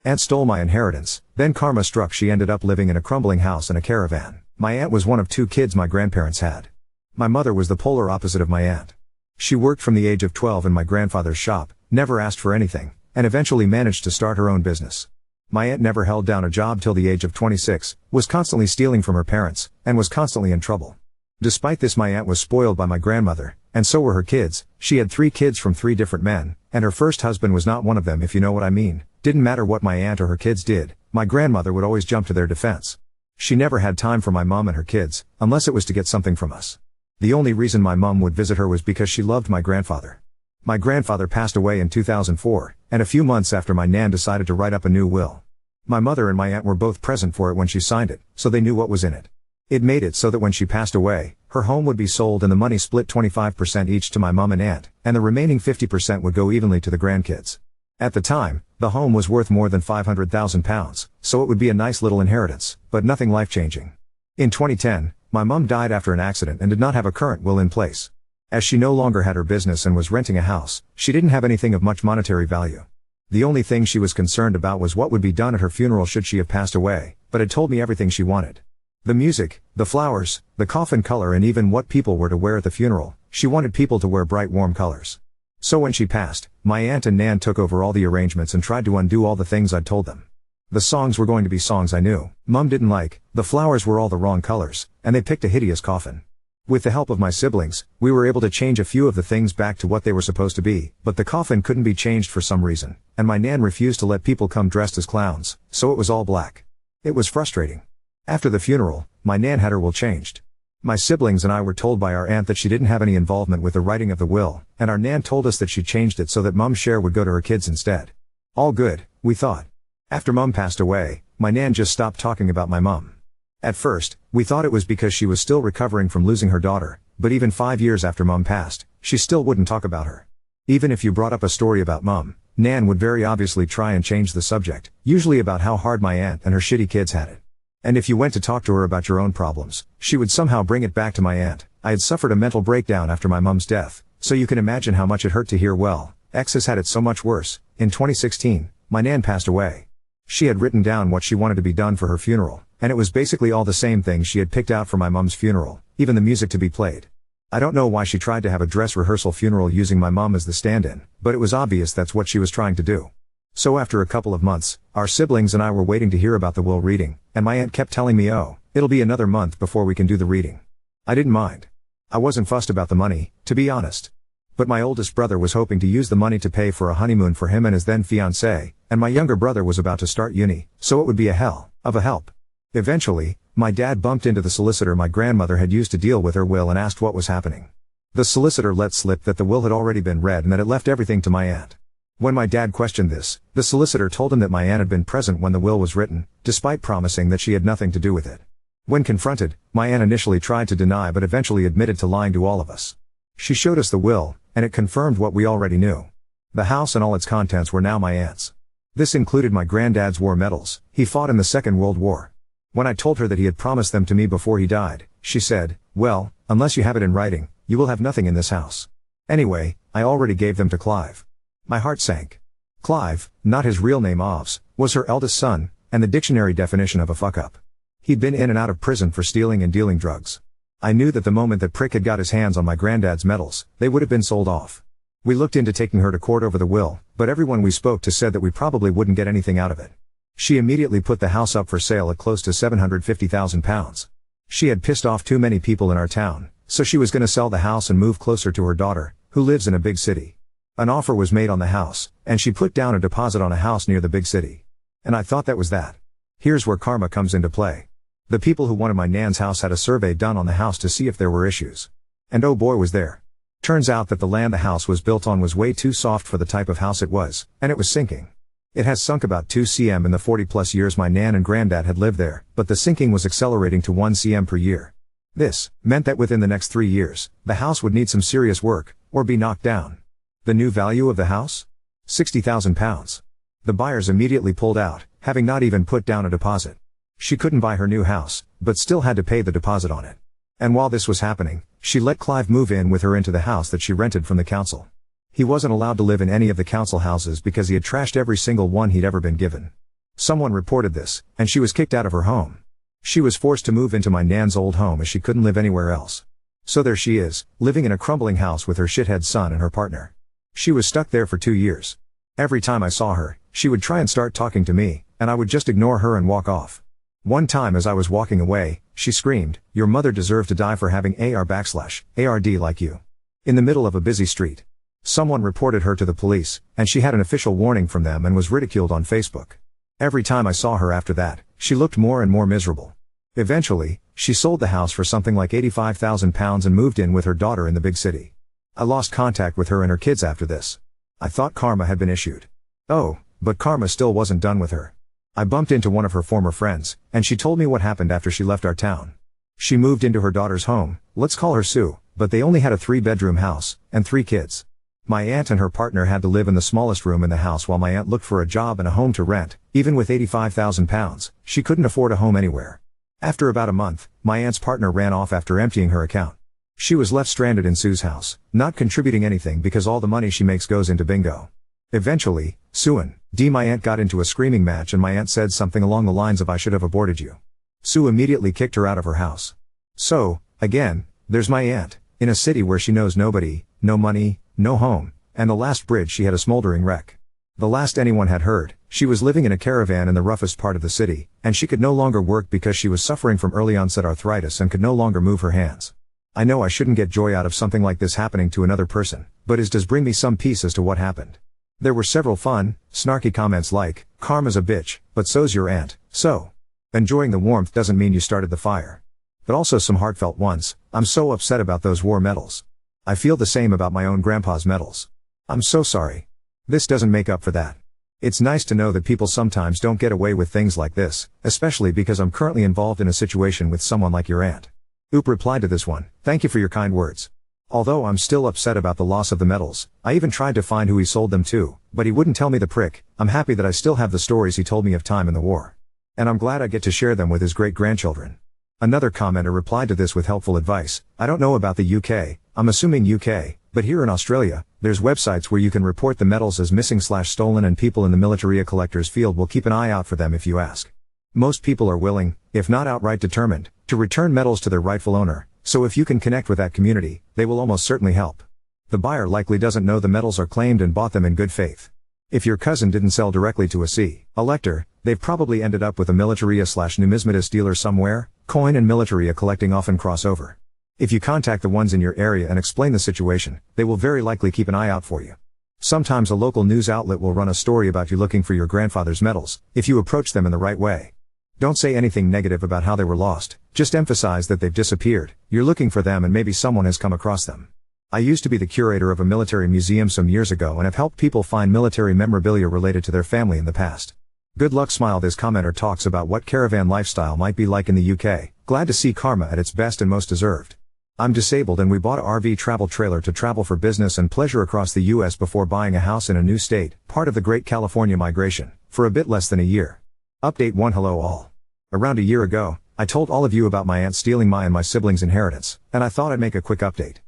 Aunt stole my inheritance, then karma struck. She ended up living in a crumbling house in a caravan. My aunt was one of 2 kids my grandparents had. My mother was the polar opposite of my aunt. She worked from the age of 12 in my grandfather's shop, never asked for anything, and eventually managed to start her own business. My aunt never held down a job till the age of 26, was constantly stealing from her parents, and was constantly in trouble. Despite this, my aunt was spoiled by my grandmother, and so were her kids. She had 3 kids from 3 different men, and her first husband was not one of them, if you know what I mean. Didn't matter what my aunt or her kids did, my grandmother would always jump to their defense. She never had time for my mom and her kids, unless it was to get something from us. The only reason my mom would visit her was because she loved my grandfather. My grandfather passed away in 2004, and a few months after my nan decided to write up a new will. My mother and my aunt were both present for it when she signed it, so they knew what was in it. It made it so that when she passed away, her home would be sold and the money split 25% each to my mom and aunt, and the remaining 50% would go evenly to the grandkids. At the time, the home was worth more than £500,000, so it would be a nice little inheritance, but nothing life-changing. In 2010, my mom died after an accident and did not have a current will in place. As she no longer had her business and was renting a house, she didn't have anything of much monetary value. The only thing she was concerned about was what would be done at her funeral should she have passed away, but had told me everything she wanted. The music, the flowers, the coffin color, and even what people were to wear at the funeral. She wanted people to wear bright warm colors. So when she passed, my aunt and nan took over all the arrangements and tried to undo all the things I'd told them. The songs were going to be songs I knew Mum didn't like, the flowers were all the wrong colors, and they picked a hideous coffin. With the help of my siblings, we were able to change a few of the things back to what they were supposed to be, but the coffin couldn't be changed for some reason, and my nan refused to let people come dressed as clowns, so it was all black. It was frustrating. After the funeral, my nan had her will changed. My siblings and I were told by our aunt that she didn't have any involvement with the writing of the will, and our nan told us that she changed it so that Mum's share would go to her kids instead. All good, we thought. After Mum passed away, my nan just stopped talking about my mum. At first, we thought it was because she was still recovering from losing her daughter, but even 5 years after Mum passed, she still wouldn't talk about her. Even if you brought up a story about Mum, Nan would very obviously try and change the subject, usually about how hard my aunt and her shitty kids had it. And if you went to talk to her about your own problems, she would somehow bring it back to my aunt. I had suffered a mental breakdown after my mum's death, so you can imagine how much it hurt to hear, well, X has had it so much worse. In 2016, my nan passed away. She had written down what she wanted to be done for her funeral, and it was basically all the same things she had picked out for my mum's funeral, even the music to be played. I don't know why she tried to have a dress rehearsal funeral using my mum as the stand-in, but it was obvious that's what she was trying to do. So after a couple of months, our siblings and I were waiting to hear about the will reading, and my aunt kept telling me, oh, it'll be another month before we can do the reading. I didn't mind. I wasn't fussed about the money, to be honest. But my oldest brother was hoping to use the money to pay for a honeymoon for him and his then fiancée, and my younger brother was about to start uni, so it would be a hell of a help. Eventually, my dad bumped into the solicitor my grandmother had used to deal with her will and asked what was happening. The solicitor let slip that the will had already been read and that it left everything to my aunt. When my dad questioned this, the solicitor told him that my aunt had been present when the will was written, despite promising that she had nothing to do with it. When confronted, my aunt initially tried to deny but eventually admitted to lying to all of us. She showed us the will, and it confirmed what we already knew. The house and all its contents were now my aunt's. This included my granddad's war medals. He fought in the Second World War. When I told her that he had promised them to me before he died, she said, well, unless you have it in writing, you will have nothing in this house. Anyway, I already gave them to Clive. My heart sank. Clive, not his real name Ovs, was her eldest son, and the dictionary definition of a fuck-up. He'd been in and out of prison for stealing and dealing drugs. I knew that the moment that prick had got his hands on my granddad's medals, they would have been sold off. We looked into taking her to court over the will, but everyone we spoke to said that we probably wouldn't get anything out of it. She immediately put the house up for sale at close to £750,000. She had pissed off too many people in our town, so she was going to sell the house and move closer to her daughter, who lives in a big city. An offer was made on the house, and she put down a deposit on a house near the big city. And I thought that was that. Here's where karma comes into play. The people who wanted my nan's house had a survey done on the house to see if there were issues. And oh boy was there. Turns out that the land the house was built on was way too soft for the type of house it was, and it was sinking. It has sunk about 2 cm in the 40+ years my nan and granddad had lived there, but the sinking was accelerating to 1 cm per year. This meant that within the next 3 years, the house would need some serious work, or be knocked down. The new value of the house? £60,000. The buyers immediately pulled out, having not even put down a deposit. She couldn't buy her new house, but still had to pay the deposit on it. And while this was happening, she let Clive move in with her into the house that she rented from the council. He wasn't allowed to live in any of the council houses because he had trashed every single one he'd ever been given. Someone reported this, and she was kicked out of her home. She was forced to move into my nan's old home as she couldn't live anywhere else. So there she is, living in a crumbling house with her shithead son and her partner. She was stuck there for 2 years. Every time I saw her, she would try and start talking to me, and I would just ignore her and walk off. One time as I was walking away, she screamed, "Your mother deserved to die for having AR/ARD like you." In the middle of a busy street. Someone reported her to the police, and she had an official warning from them and was ridiculed on Facebook. Every time I saw her after that, she looked more and more miserable. Eventually, she sold the house for something like £85,000 and moved in with her daughter in the big city. I lost contact with her and her kids after this. I thought karma had been issued. Oh, but karma still wasn't done with her. I bumped into one of her former friends, and she told me what happened after she left our town. She moved into her daughter's home, let's call her Sue, but they only had a 3-bedroom house, and 3 kids. My aunt and her partner had to live in the smallest room in the house while my aunt looked for a job and a home to rent. Even with £85,000, she couldn't afford a home anywhere. After about a month, my aunt's partner ran off after emptying her account. She was left stranded in Sue's house, not contributing anything because all the money she makes goes into bingo. Eventually, Sue and my aunt got into a screaming match and my aunt said something along the lines of "I should have aborted you." Sue immediately kicked her out of her house. So, again, there's my aunt, in a city where she knows nobody, no money, no home, and the last bridge she had a smoldering wreck. The last anyone had heard, she was living in a caravan in the roughest part of the city, and she could no longer work because she was suffering from early onset arthritis and could no longer move her hands. I know I shouldn't get joy out of something like this happening to another person, but it does bring me some peace as to what happened. There were several fun, snarky comments like, "Karma's a bitch, but so's your aunt, so." Enjoying the warmth doesn't mean you started the fire. But also some heartfelt ones, "I'm so upset about those war medals. I feel the same about my own grandpa's medals. I'm so sorry. This doesn't make up for that. It's nice to know that people sometimes don't get away with things like this, especially because I'm currently involved in a situation with someone like your aunt." Oop replied to this one, "Thank you for your kind words. Although I'm still upset about the loss of the medals, I even tried to find who he sold them to, but he wouldn't tell me the prick. I'm happy that I still have the stories he told me of time in the war. And I'm glad I get to share them with his great-grandchildren." Another commenter replied to this with helpful advice, "I don't know about the UK, I'm assuming UK, but here in Australia, there's websites where you can report the medals as missing/stolen and people in the militaria collectors field will keep an eye out for them if you ask. Most people are willing, if not outright determined, to return medals to their rightful owner, so if you can connect with that community, they will almost certainly help. The buyer likely doesn't know the medals are claimed and bought them in good faith. If your cousin didn't sell directly to a lector, they've probably ended up with a militaria/numismatist dealer somewhere. Coin and militaria collecting often cross over. If you contact the ones in your area and explain the situation, they will very likely keep an eye out for you. Sometimes a local news outlet will run a story about you looking for your grandfather's medals, if you approach them in the right way. Don't say anything negative about how they were lost, just emphasize that they've disappeared, you're looking for them and maybe someone has come across them. I used to be the curator of a military museum some years ago and have helped people find military memorabilia related to their family in the past. Good luck. Smile. This commenter talks about what caravan lifestyle might be like in the UK, glad to see karma at its best and most deserved. I'm disabled and we bought a RV travel trailer to travel for business and pleasure across the US before buying a house in a new state, part of the Great California Migration, for a bit less than a year. Update 1. Hello all. Around a year ago, I told all of you about my aunt stealing my and my siblings' inheritance, and I thought I'd make a quick update.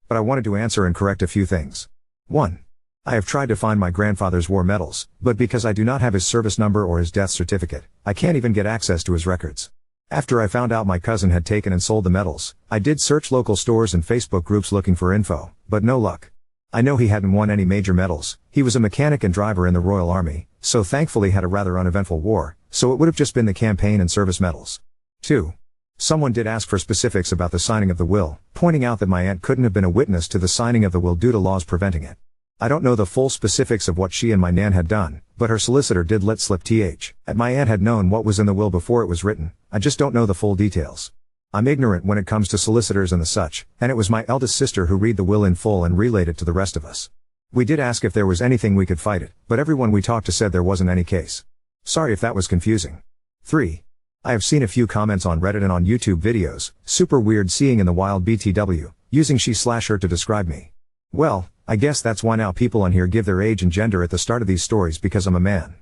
But I wanted to answer and correct a few things. 1. I have tried to find my grandfather's war medals, but because I do not have his service number or his death certificate, I can't even get access to his records. After I found out my cousin had taken and sold the medals, I did search local stores and Facebook groups looking for info, but no luck. I know he hadn't won any major medals, he was a mechanic and driver in the Royal Army, so thankfully had a rather uneventful war, so it would have just been the campaign and service medals. 2. Someone did ask for specifics about the signing of the will, pointing out that my aunt couldn't have been a witness to the signing of the will due to laws preventing it. I don't know the full specifics of what she and my nan had done, but her solicitor did let slip that my aunt had known what was in the will before it was written. I just don't know the full details. I'm ignorant when it comes to solicitors and the such, and it was my eldest sister who read the will in full and relayed it to the rest of us. We did ask if there was anything we could fight it, but everyone we talked to said there wasn't any case. Sorry if that was confusing. 3. I have seen a few comments on Reddit and on YouTube videos, super weird seeing in the wild BTW, using she/her to describe me. Well, I guess that's why now people on here give their age and gender at the start of these stories because I'm a man.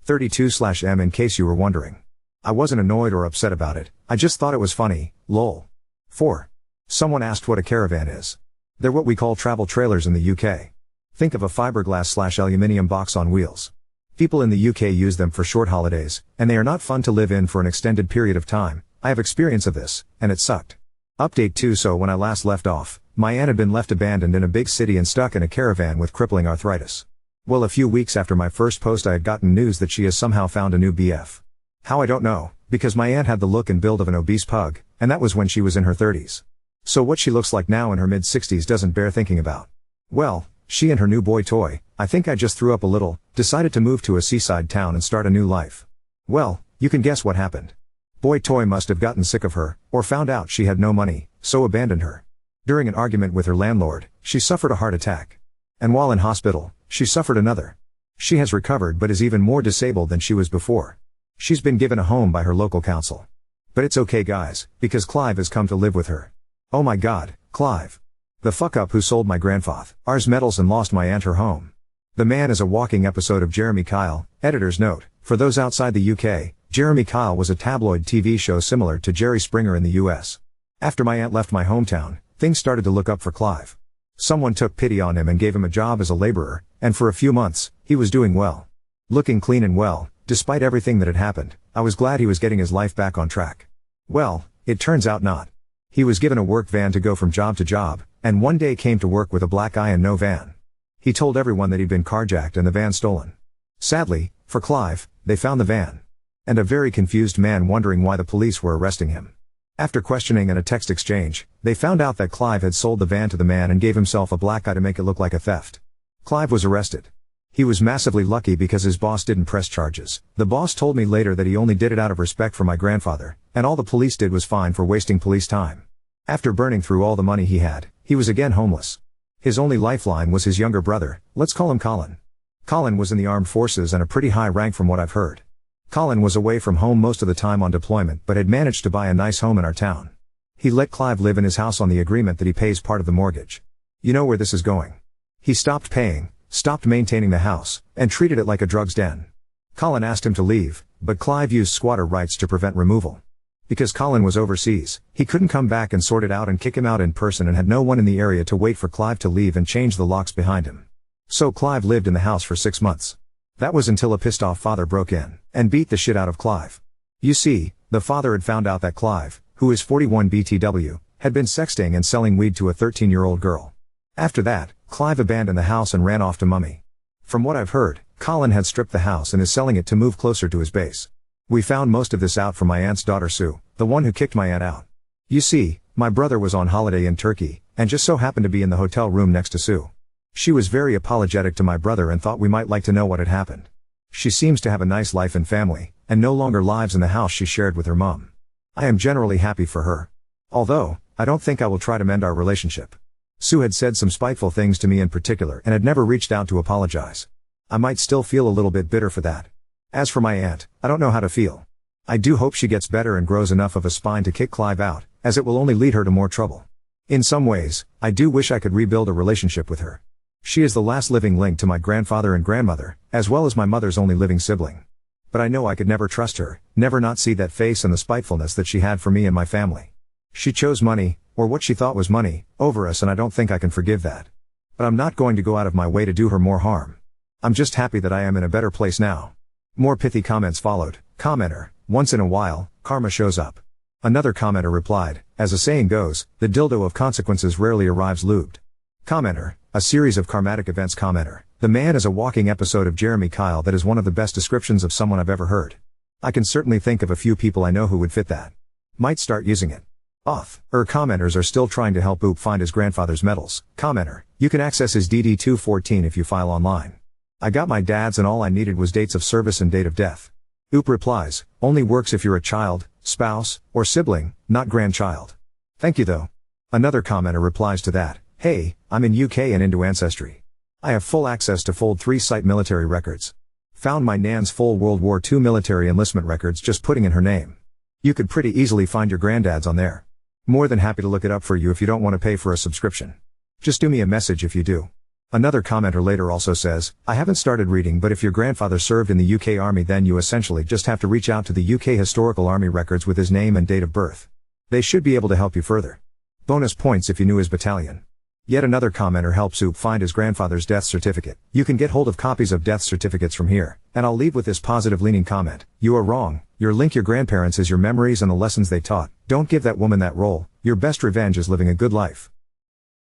32/M. In case you were wondering. I wasn't annoyed or upset about it, I just thought it was funny, lol. 4. Someone asked what a caravan is. They're what we call travel trailers in the UK. Think of a fiberglass/aluminium box on wheels. People in the UK use them for short holidays, and they are not fun to live in for an extended period of time. I have experience of this, and it sucked. Update 2. So when I last left off, my aunt had been left abandoned in a big city and stuck in a caravan with crippling arthritis. Well, a few weeks after my first post I had gotten news that she has somehow found a new BF. How I don't know, because my aunt had the look and build of an obese pug, and that was when she was in her 30s. So what she looks like now in her mid-60s doesn't bear thinking about. Well, she and her new boy toy, I think I just threw up a little, decided to move to a seaside town and start a new life. Well, you can guess what happened. Boy toy must have gotten sick of her, or found out she had no money, so abandoned her. During an argument with her landlord, she suffered a heart attack. And while in hospital, she suffered another. She has recovered but is even more disabled than she was before. She's been given a home by her local council. But it's okay guys, because Clive has come to live with her. Oh my god, Clive. The fuck up who sold my grandfather's metals and lost my aunt her home. The man is a walking episode of Jeremy Kyle. Editor's note, for those outside the UK, Jeremy Kyle was a tabloid TV show similar to Jerry Springer in the US. After my aunt left my hometown, things started to look up for Clive. Someone took pity on him and gave him a job as a laborer, and for a few months, he was doing well. Looking clean and well, despite everything that had happened. I was glad he was getting his life back on track. Well, it turns out not. He was given a work van to go from job to job, and one day came to work with a black eye and no van. He told everyone that he'd been carjacked and the van stolen. Sadly, for Clive, they found the van. And a very confused man wondering why the police were arresting him. After questioning and a text exchange, they found out that Clive had sold the van to the man and gave himself a black eye to make it look like a theft. Clive was arrested. He was massively lucky because his boss didn't press charges. The boss told me later that he only did it out of respect for my grandfather, and all the police did was fine for wasting police time. After burning through all the money he had, he was again homeless. His only lifeline was his younger brother, let's call him Colin. Colin was in the armed forces and a pretty high rank from what I've heard. Colin was away from home most of the time on deployment but had managed to buy a nice home in our town. He let Clive live in his house on the agreement that he pays part of the mortgage. You know where this is going. He stopped paying, stopped maintaining the house, and treated it like a drugs den. Colin asked him to leave, but Clive used squatter rights to prevent removal. Because Colin was overseas, he couldn't come back and sort it out and kick him out in person and had no one in the area to wait for Clive to leave and change the locks behind him. So Clive lived in the house for 6 months. That was until a pissed off father broke in and beat the shit out of Clive. You see, the father had found out that Clive, who is 41 BTW, had been sexting and selling weed to a 13-year-old girl. After that, Clive abandoned the house and ran off to Mummy. From what I've heard, Colin had stripped the house and is selling it to move closer to his base. We found most of this out from my aunt's daughter Sue, the one who kicked my aunt out. You see, my brother was on holiday in Turkey, and just so happened to be in the hotel room next to Sue. She was very apologetic to my brother and thought we might like to know what had happened. She seems to have a nice life and family, and no longer lives in the house she shared with her mom. I am generally happy for her. Although, I don't think I will try to mend our relationship. Sue had said some spiteful things to me in particular and had never reached out to apologize. I might still feel a little bit bitter for that. As for my aunt, I don't know how to feel. I do hope she gets better and grows enough of a spine to kick Clive out, as it will only lead her to more trouble. In some ways, I do wish I could rebuild a relationship with her. She is the last living link to my grandfather and grandmother, as well as my mother's only living sibling. But I know I could never trust her, never not see that face and the spitefulness that she had for me and my family. She chose money, or what she thought was money, over us, and I don't think I can forgive that. But I'm not going to go out of my way to do her more harm. I'm just happy that I am in a better place now. More pithy comments followed. Commenter, once in a while, karma shows up. Another commenter replied, as a saying goes, the dildo of consequences rarely arrives lubed. Commenter, a series of karmatic events. Commenter, the man is a walking episode of Jeremy Kyle that is one of the best descriptions of someone I've ever heard. I can certainly think of a few people I know who would fit that. Might start using it. Commenters are still trying to help Oop find his grandfather's medals. Commenter, you can access his DD-214 if you file online. I got my dad's and all I needed was dates of service and date of death. Oop replies, only works if you're a child, spouse, or sibling, not grandchild. Thank you though. Another commenter replies to that, hey, I'm in UK and into Ancestry. I have full access to Fold 3 site military records. Found my nan's full World War II military enlistment records just putting in her name. You could pretty easily find your granddad's on there. More than happy to look it up for you if you don't want to pay for a subscription. Just do me a message if you do. Another commenter later also says, I haven't started reading, but if your grandfather served in the UK Army then you essentially just have to reach out to the UK Historical Army records with his name and date of birth. They should be able to help you further. Bonus points if you knew his battalion. Yet another commenter helps Oop find his grandfather's death certificate. You can get hold of copies of death certificates from here. And I'll leave with this positive leaning comment. You are wrong. Your your grandparents is your memories and the lessons they taught. Don't give that woman that role. Your best revenge is living a good life.